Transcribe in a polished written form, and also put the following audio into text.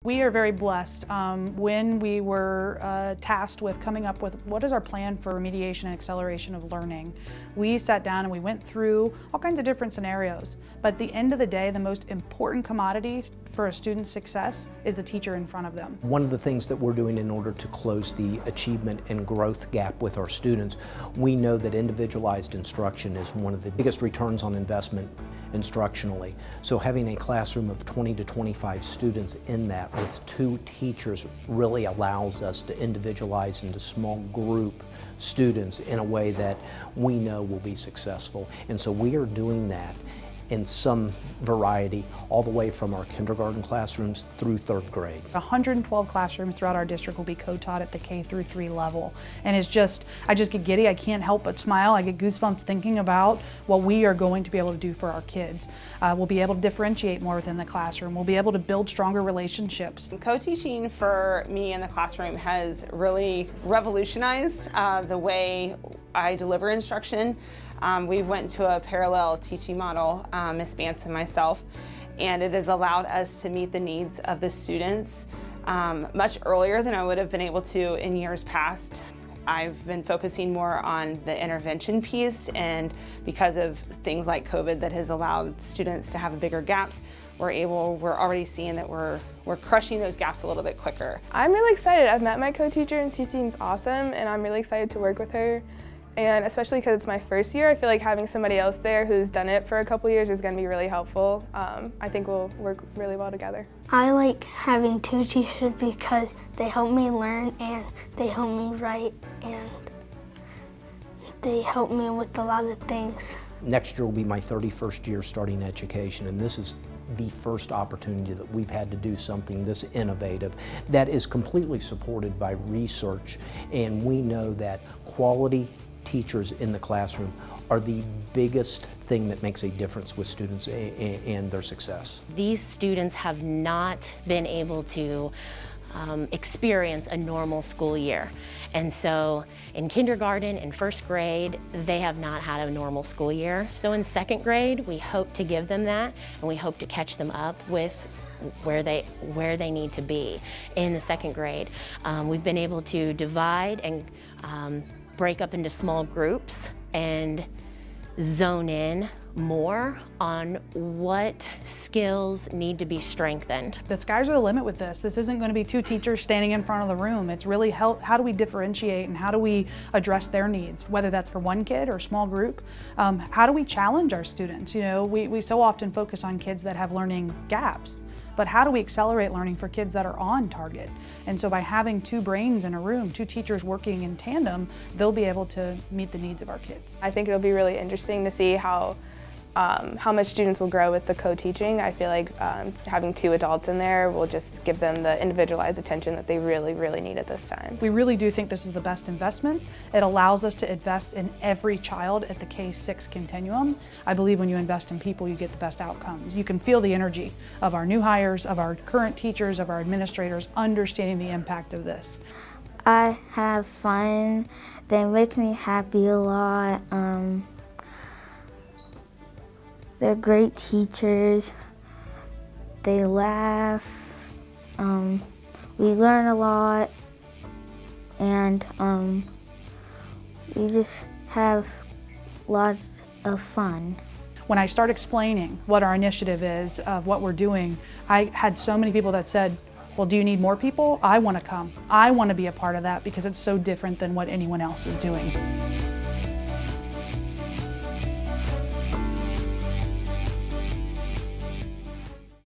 We are very blessed. When we were tasked with coming up with what is our plan for remediation and acceleration of learning, we sat down and we went through all kinds of different scenarios. But at the end of the day, the most important commodity for a student's success is the teacher in front of them. One of the things that we're doing in order to close the achievement and growth gap with our students, we know that individualized instruction is one of the biggest returns on investment instructionally. So having a classroom of 20 to 25 students in that with 2 teachers really allows us to individualize into small group students in a way that we know will be successful. And so we are doing that in some variety, all the way from our kindergarten classrooms through 3rd grade. 112 classrooms throughout our district will be co-taught at the K through 3 level. And I just get giddy, I can't help but smile. I get goosebumps thinking about what we are going to be able to do for our kids. We'll be able to differentiate more within the classroom. We'll be able to build stronger relationships. Co-teaching for me in the classroom has really revolutionized the way I deliver instruction. We went to a parallel teaching model, Ms. Bance and myself, and it has allowed us to meet the needs of the students much earlier than I would have been able to in years past. I've been focusing more on the intervention piece, and because of things like COVID that has allowed students to have bigger gaps, we're already seeing that we're crushing those gaps a little bit quicker. I'm really excited. I've met my co-teacher and she seems awesome, and I'm really excited to work with her. And especially because it's my first year, I feel like having somebody else there who's done it for a couple years is going to be really helpful. I think we'll work really well together. I like having 2 teachers because they help me learn and they help me write and they help me with a lot of things. Next year will be my 31st year starting education, and this is the first opportunity that we've had to do something this innovative that is completely supported by research, and we know that quality teachers in the classroom are the biggest thing that makes a difference with students and their success. These students have not been able to experience a normal school year. And so in kindergarten and 1st grade, they have not had a normal school year. So in 2nd grade, we hope to give them that, and we hope to catch them up with where they need to be in the 2nd grade. We've been able to divide and break up into small groups and zone in more on what skills need to be strengthened. The sky's the limit with this. This isn't going to be 2 teachers standing in front of the room. It's really how do we differentiate and how do we address their needs, whether that's for one kid or a small group. How do we challenge our students? You know, we so often focus on kids that have learning gaps. But how do we accelerate learning for kids that are on target? And so by having 2 brains in a room, 2 teachers working in tandem, they'll be able to meet the needs of our kids. I think it'll be really interesting to see how much students will grow with the co-teaching. I feel like having 2 adults in there will just give them the individualized attention that they really, really need at this time. We really do think this is the best investment. It allows us to invest in every child at the K-6 continuum. I believe when you invest in people, you get the best outcomes. You can feel the energy of our new hires, of our current teachers, of our administrators, understanding the impact of this. I have fun. They make me happy a lot. They're great teachers. They laugh. We learn a lot, and we just have lots of fun. When I start explaining what our initiative is, of what we're doing, I had so many people that said, well, do you need more people? I want to come. I want to be a part of that because it's so different than what anyone else is doing.